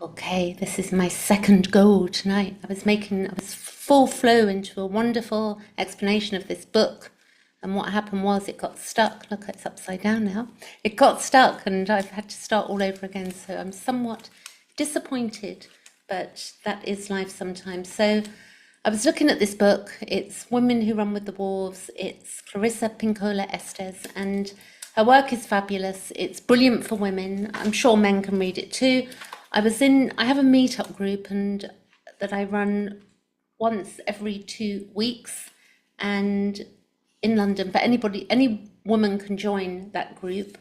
Okay, this is my second go tonight. I was full flow into a wonderful explanation of this book. And what happened was it got stuck. Look, it's upside down now. It got stuck and I've had to start all over again. So I'm somewhat disappointed, but that is life sometimes. So I was looking at this book. It's Women Who Run with the Wolves. It's Clarissa Pinkola Estes, and her work is fabulous. It's brilliant for women. I'm sure men can read it too. I have a meetup group and that I run once every 2 weeks and in London, but any woman can join that group.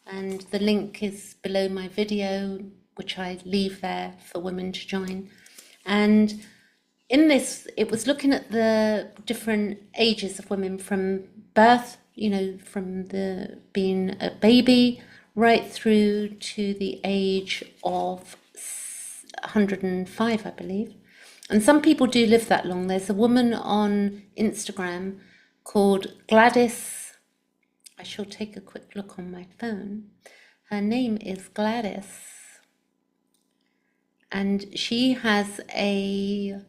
And the link is below my video, which I leave there for women to join. And in this, it was looking at the different ages of women from birth, from the being a baby right through to the age of 105, I believe. And some people do live that long. There's a woman on Instagram called Gladys. I shall take a quick look on my phone. Her name is Gladys. And she has a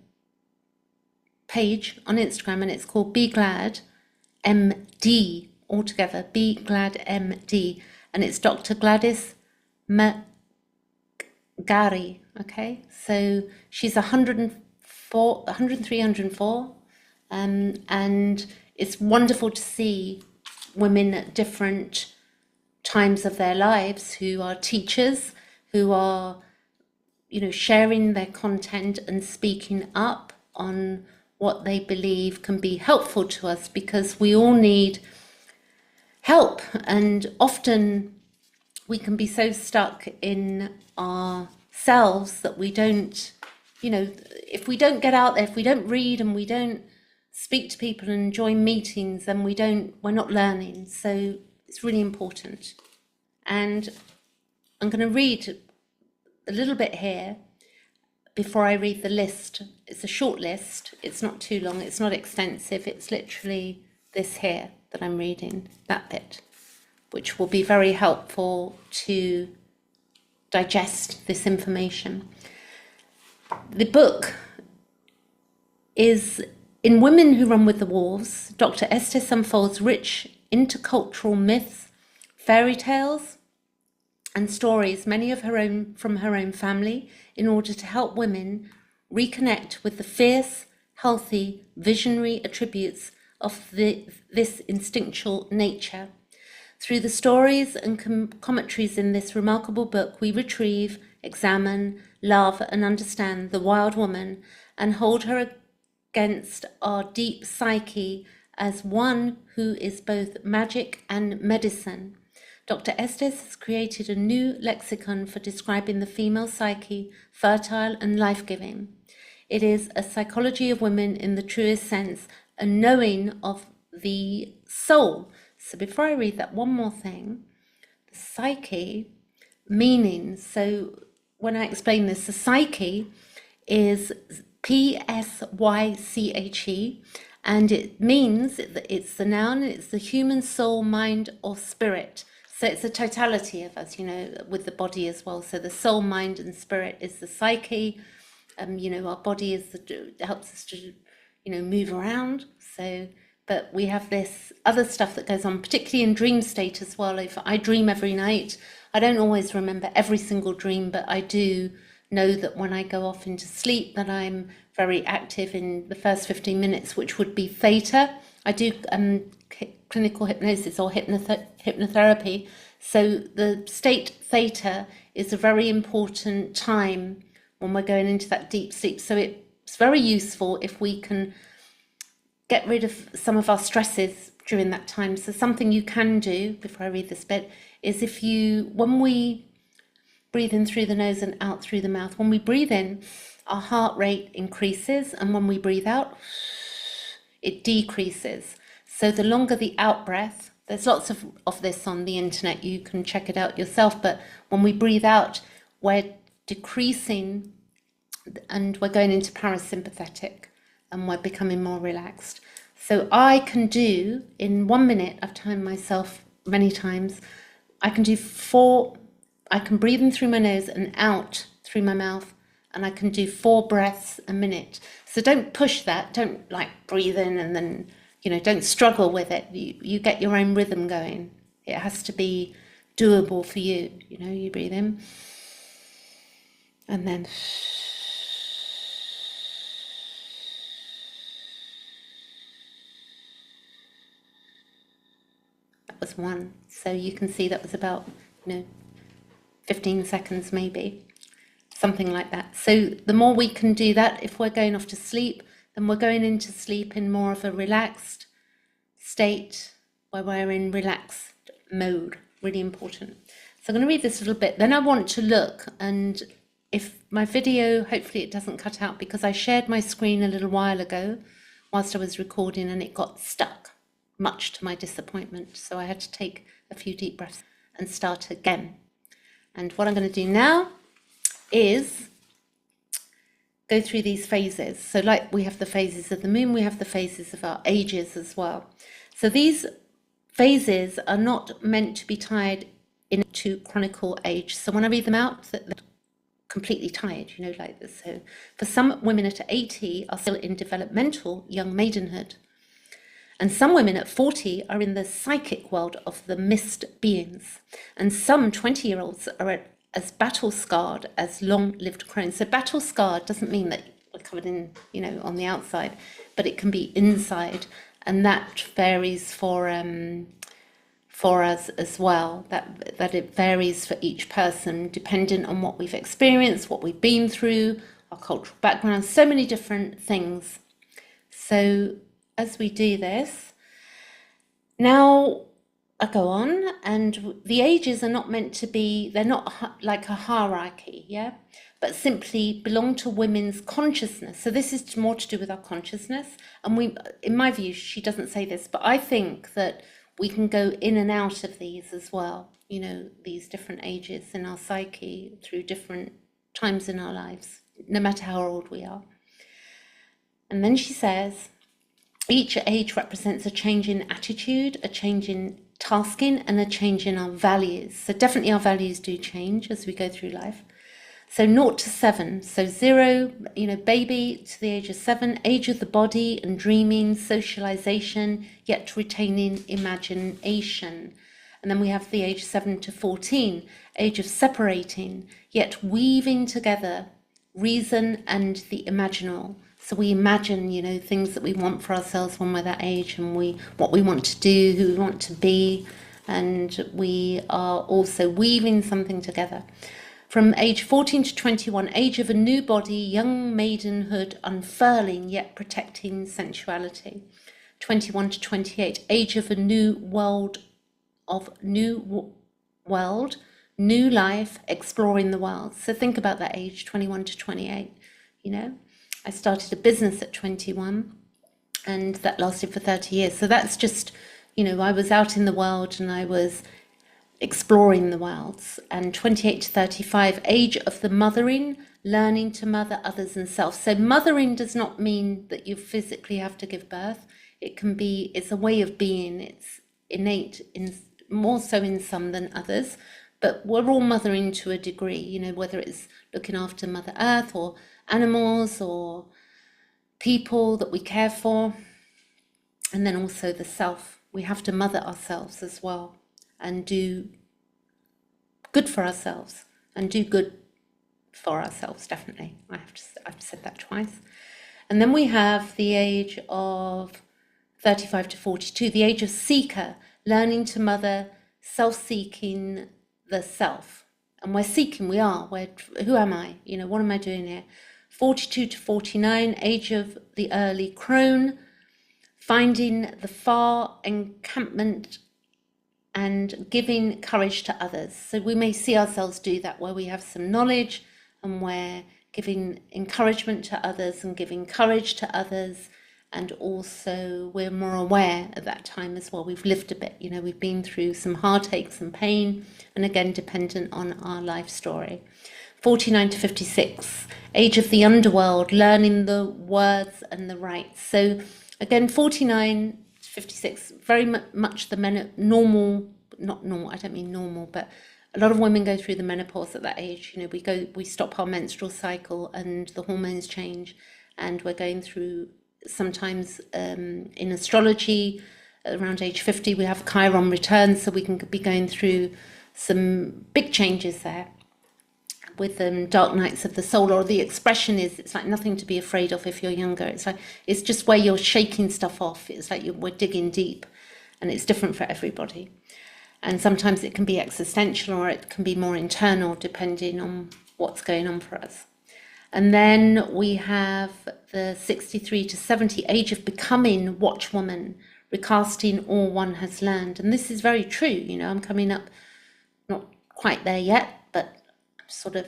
page on Instagram and it's called Be Glad MD altogether. Be Glad MD. And it's Dr. Gladys McGarey, okay? So she's 104, 103, 104, and it's wonderful to see women at different times of their lives who are teachers, who are, sharing their content and speaking up on what they believe can be helpful to us, because we all need help, and often we can be so stuck in ourselves that we don't, if we don't get out there, if we don't read and we don't speak to people and join meetings, then we're not learning. So it's really important. And I'm going to read a little bit here before I read the list. It's a short list. It's not too long. It's not extensive. It's literally this here that I'm reading, that bit, which will be very helpful to digest this information. The book is In Women Who Run with the Wolves. Dr. Estes unfolds rich intercultural myths, fairy tales, and stories, many of from her own family, in order to help women reconnect with the fierce, healthy, visionary attributes of this instinctual nature. Through the stories and commentaries in this remarkable book, we retrieve, examine, love, and understand the wild woman and hold her against our deep psyche as one who is both magic and medicine. Dr. Estes has created a new lexicon for describing the female psyche, fertile and life-giving. It is a psychology of women in the truest sense, a knowing of the soul. So before I read that, one more thing. The psyche, meaning, so when I explain this, the psyche is Psyche, and it means that it's the noun, it's the human soul, mind, or spirit. So it's a totality of us, with the body as well. So the soul, mind, and spirit is the psyche. Our body helps us to, move around. So, but we have this other stuff that goes on, particularly in dream state as well. If I dream every night, I don't always remember every single dream, but I do know that when I go off into sleep, that I'm very active in the first 15 minutes, which would be theta. I do clinical hypnosis or hypnotherapy. So the state theta is a very important time when we're going into that deep sleep. So it's very useful if we can get rid of some of our stresses during that time. So something you can do, before I read this bit, is when we breathe in through the nose and out through the mouth, when we breathe in, our heart rate increases, and when we breathe out, it decreases. So the longer the out breath, there's lots of this on the internet, you can check it out yourself, but when we breathe out, we're decreasing and we're going into parasympathetic and we're becoming more relaxed. So I can do, in 1 minute, I've timed myself many times, I can do I can breathe in through my nose and out through my mouth, and I can do 4 breaths a minute. So don't push that. Don't like breathe in and then, don't struggle with it. You get your own rhythm going. It has to be doable for you. You breathe in and then that was 1. So you can see that was about, 15 seconds maybe. Something like that. So the more we can do that, if we're going off to sleep, then we're going into sleep in more of a relaxed state where we're in relaxed mode. Really important. So I'm going to read this a little bit. Then I want to look, and if my video, hopefully it doesn't cut out, because I shared my screen a little while ago whilst I was recording and it got stuck, much to my disappointment. So I had to take a few deep breaths and start again. And what I'm going to do now is go through these phases. So like we have the phases of the moon, we have the phases of our ages as well. So these phases are not meant to be tied into chronicle age. So when I read them out, they're completely tied, like this. So for some women at 80 are still in developmental young maidenhood. And some women at 40 are in the psychic world of the mist beings. And some 20-year-olds are as battle-scarred as long-lived crones. So battle-scarred doesn't mean that we're covered in, on the outside, but it can be inside. And that varies for us as well, that it varies for each person, dependent on what we've experienced, what we've been through, our cultural background, so many different things. So as we do this, now I go on, and the ages are not meant to be, they're not like a hierarchy, yeah, but simply belong to women's consciousness. So this is more to do with our consciousness. And in my view, she doesn't say this, but I think that we can go in and out of these as well, these different ages in our psyche through different times in our lives, no matter how old we are. And then she says, each age represents a change in attitude, a change in tasking, and a change in our values. So definitely our values do change as we go through life. So 0 to 7, so 0, baby to the age of 7, age of the body and dreaming, socialization, yet retaining imagination. And then we have the age 7 to 14, age of separating, yet weaving together reason and the imaginal. So we imagine, things that we want for ourselves when we're that age, and what we want to do, who we want to be, and we are also weaving something together. From age 14 to 21, age of a new body, young maidenhood, unfurling yet protecting sensuality. 21 to 28, age of a new world, new life, exploring the world. So think about that age, 21 to 28, I started a business at 21 and that lasted for 30 years. So that's just, I was out in the world and I was exploring the wilds. And 28 to 35, age of the mothering, learning to mother others and self. So mothering does not mean that you physically have to give birth. It's a way of being. It's innate, more so in some than others. But we're all mothering to a degree, whether it's looking after Mother Earth or animals or people that we care for. And then also the self. We have to mother ourselves as well and do good for ourselves and do good for ourselves, definitely. I've said that twice. And then we have the age of 35 to 42, the age of seeker, learning to mother, self-seeking the self. And we're seeking, who am I? What am I doing here? 42 to 49, age of the early crone, finding the far encampment and giving courage to others. So we may see ourselves do that where we have some knowledge and we're giving encouragement to others and giving courage to others. And also we're more aware at that time as well. We've lived a bit, we've been through some heartaches and pain, and again, dependent on our life story. 49 to 56, age of the underworld, learning the words and the rights. So again, 49 to 56, very much the men normal, not normal, I don't mean normal, but A lot of women go through the menopause at that age. You know, we stop our menstrual cycle and the hormones change, and we're going through sometimes in astrology around age 50 we have Chiron return, so we can be going through some big changes there with dark nights of the soul, or the expression is, it's like nothing to be afraid of if you're younger. It's like, it's just where you're shaking stuff off. It's like we're digging deep, and it's different for everybody. And sometimes it can be existential, or it can be more internal, depending on what's going on for us. And then we have the 63 to 70 age of becoming watchwoman, recasting all one has learned. And this is very true. You know, I'm coming up, not quite there yet, but I'm sort of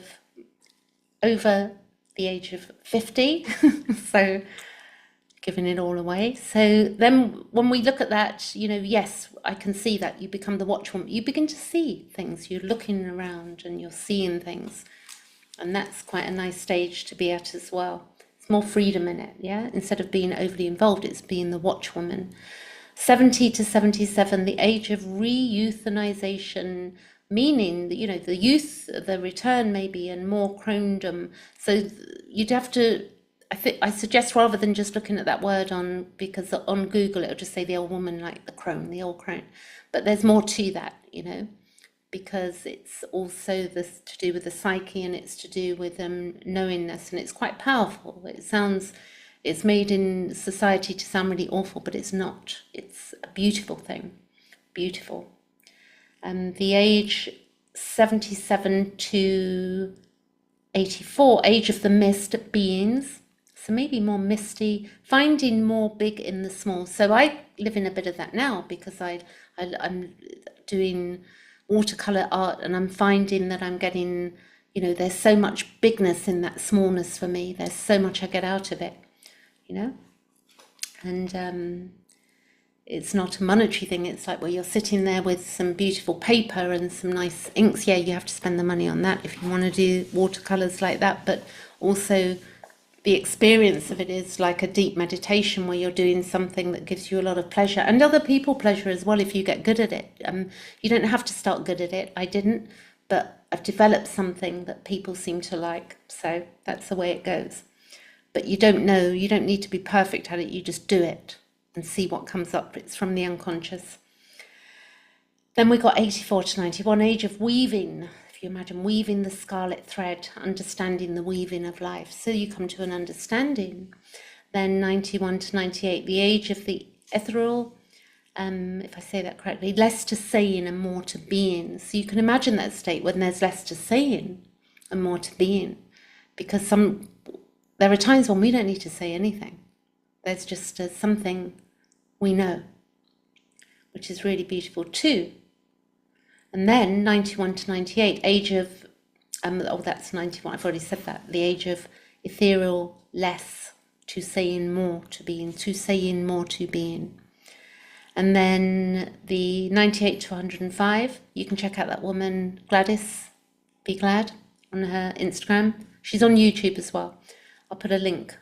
over the age of 50. So giving it all away. So then when we look at that, you know, yes, I can see that you become the watchwoman. You begin to see things. You're looking around and you're seeing things. And that's quite a nice stage to be at as well. It's more freedom in it, yeah? Instead of being overly involved, it's being the watchwoman. 70 to 77, the age of re-euthanization, meaning that, you know, the youth, the return maybe, and more cronedom. So you'd have to, I suggest, rather than just looking at that word because on Google it'll just say the old woman, like the old crone. But there's more to that, you know, because it's also this to do with the psyche, and it's to do with knowingness, and it's quite powerful. It's made in society to sound really awful, but it's not. It's a beautiful thing, beautiful. The age 77 to 84, age of the mist beings. So maybe more misty, finding more big in the small. So I live in a bit of that now, because I'm doing watercolor art, and I'm finding that I'm getting, you know, there's so much bigness in that smallness for me. There's so much I get out of it, you know. And it's not a monetary thing. It's like, well, you're sitting there with some beautiful paper and some nice inks. Yeah, you have to spend the money on that if you want to do watercolors like that, but also the experience of it is like a deep meditation where you're doing something that gives you a lot of pleasure, and other people pleasure as well if you get good at it. You don't have to start good at it. I didn't, but I've developed something that people seem to like. So that's the way it goes. But you don't need to be perfect at it. You just do it and see what comes up. It's from the unconscious. Then we got 84 to 91, age of weaving. If you imagine weaving the scarlet thread, understanding the weaving of life. So you come to an understanding. Then 91 to 98, the age of the ethereal, if I say that correctly, less to saying and more to being. So you can imagine that state when there's less to saying and more to being. Because there are times when we don't need to say anything. There's just something we know, which is really beautiful too. And then 91 to 98, age of, that's 91, I've already said that, the age of ethereal, less to saying more to being, to saying more to being. And then the 98 to 105, you can check out that woman, Gladys, Be Glad, on her Instagram. She's on YouTube as well. I'll put a link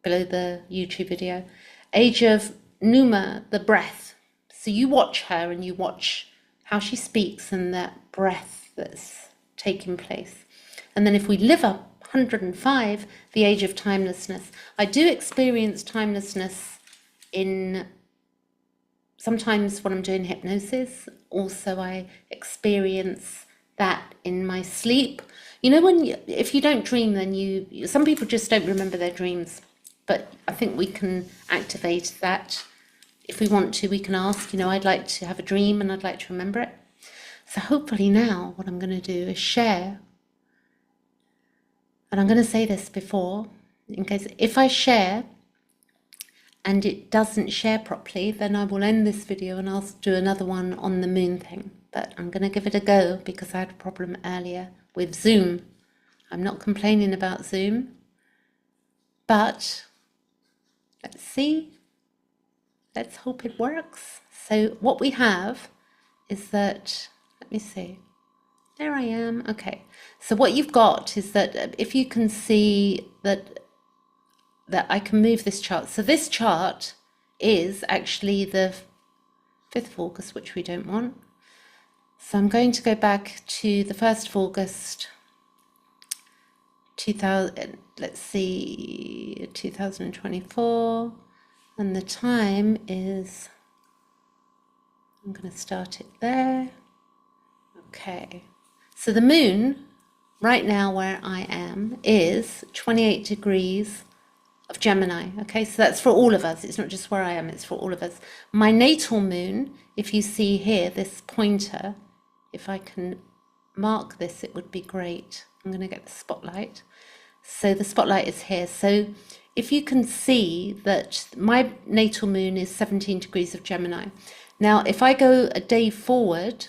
below the YouTube video. Age of Numa, the breath. So you watch her and you watch how she speaks and that breath that's taking place. And then if we live up 105, the age of timelessness. I do experience timelessness in sometimes when I'm doing hypnosis. Also, I experience that in my sleep. You know, if you don't dream, then some people just don't remember their dreams. But I think we can activate that. If we want to, we can ask, you know, I'd like to have a dream and I'd like to remember it. So hopefully now what I'm going to do is share. And I'm going to say this before, in case if I share and it doesn't share properly, then I will end this video and I'll do another one on the moon thing. But I'm going to give it a go because I had a problem earlier with Zoom. I'm not complaining about Zoom, but let's see. Let's hope it works. So what we have is that, let me see. There I am. Okay. So what you've got is that if you can see that I can move this chart. So this chart is actually the 5th of August, which we don't want. So I'm going to go back to the 1st of August 2000, let's see, 2024, and the time is, I'm going to start it there. Okay, so the moon right now where I am is 28 degrees of Gemini. Okay, so that's for all of us. It's not just where I am, it's for all of us. My natal moon, if you see here, this pointer, if I can mark this, it would be great. I'm going to get the spotlight. So the spotlight is here. So if you can see that my natal moon is 17 degrees of Gemini. Now, if I go a day forward,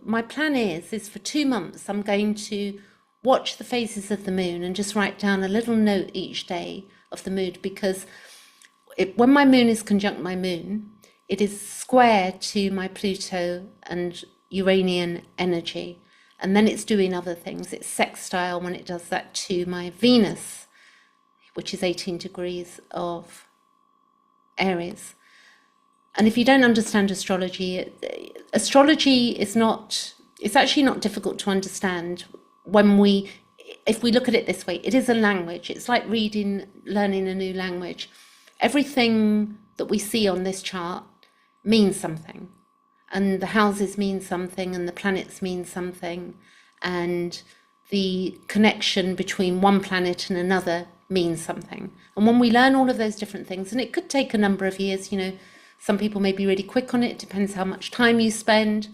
my plan is for 2 months, I'm going to watch the phases of the moon and just write down a little note each day of the moon, because when my moon is conjunct my moon, it is square to my Pluto and Uranian energy. And then it's doing other things. It's sextile when it does that to my Venus, which is 18 degrees of Aries. And if you don't understand astrology, astrology is not, it's actually not difficult to understand if we look at it this way. It is a language. It's like learning a new language. Everything that we see on this chart means something. And the houses mean something, and the planets mean something, and the connection between one planet and another means something. And when we learn all of those different things, and it could take a number of years, some people may be really quick on it, it depends how much time you spend,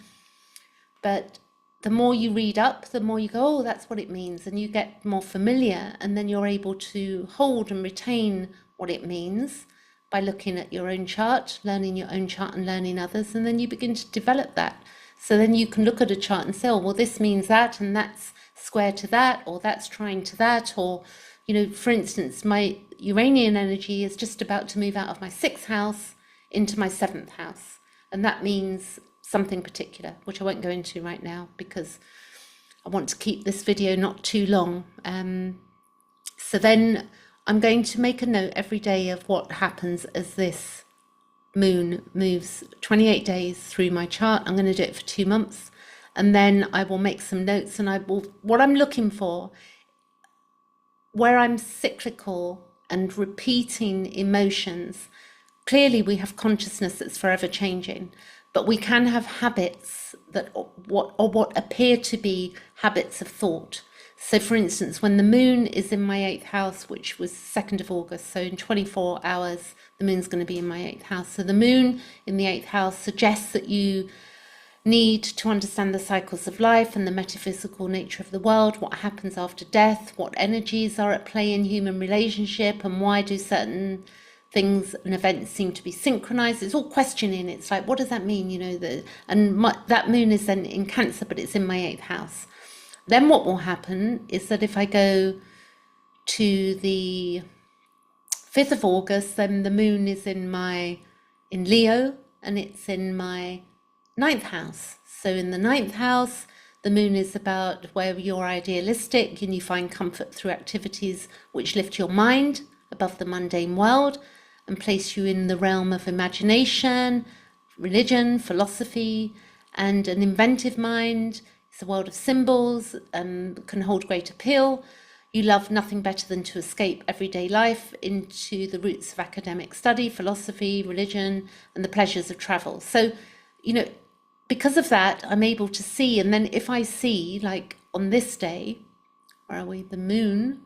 but the more you read up, the more you go, oh, that's what it means, and you get more familiar, and then you're able to hold and retain what it means by looking at your own chart, learning your own chart and learning others, and then you begin to develop that. So then you can look at a chart and say, oh, well, this means that, and that's square to that, or that's trying to that, or, for instance, my Uranian energy is just about to move out of my 6th house into my 7th house. And that means something particular, which I won't go into right now because I want to keep this video not too long. So then I'm going to make a note every day of what happens as this moon moves 28 days through my chart. I'm going to do it for 2 months, and then I will make some notes, and what I'm looking for, where I'm cyclical and repeating emotions. Clearly we have consciousness that's forever changing, but we can have habits what appear to be habits of thought. So for instance, when the moon is in my 8th house, which was 2nd of August, so in 24 hours, the moon's going to be in my 8th house. So the moon in the 8th house suggests that you need to understand the cycles of life and the metaphysical nature of the world, what happens after death, what energies are at play in human relationship, and why do certain things and events seem to be synchronized. It's all questioning. It's like, what does that mean? That moon is then in Cancer, but it's in my 8th house. Then what will happen is that if I go to the 5th of August, then the moon is in Leo, and it's in my 9th house. So in the 9th house, the moon is about where you're idealistic and you find comfort through activities which lift your mind above the mundane world and place you in the realm of imagination, religion, philosophy, and an inventive mind. It's a world of symbols, can hold great appeal. You love nothing better than to escape everyday life into the roots of academic study, philosophy, religion, and the pleasures of travel. So, because of that, I'm able to see. And then if I see, like on this day, where are we? The moon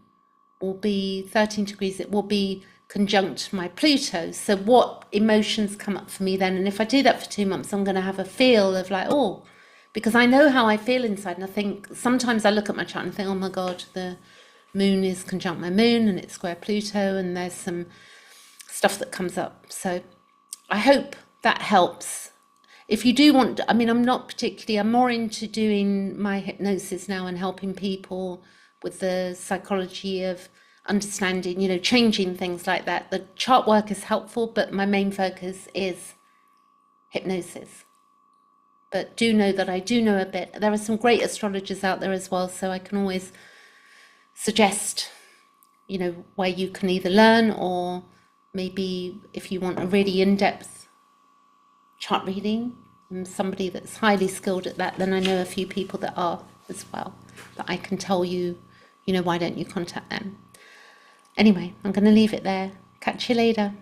will be 13 degrees. It will be conjunct my Pluto. So what emotions come up for me then? And if I do that for 2 months, I'm going to have a feel of like, oh, because I know how I feel inside. And I think sometimes I look at my chart and think, oh my God, the moon is conjunct my moon and it's square Pluto, and there's some stuff that comes up. So I hope that helps. If you do want, I'm more into doing my hypnosis now and helping people with the psychology of understanding, changing things like that. The chart work is helpful, but my main focus is hypnosis. But do know that I do know a bit. There are some great astrologers out there as well, so I can always suggest, where you can either learn, or maybe if you want a really in-depth chart reading, somebody that's highly skilled at that, then I know a few people that are as well. But I can tell you, why don't you contact them? Anyway, I'm going to leave it there. Catch you later.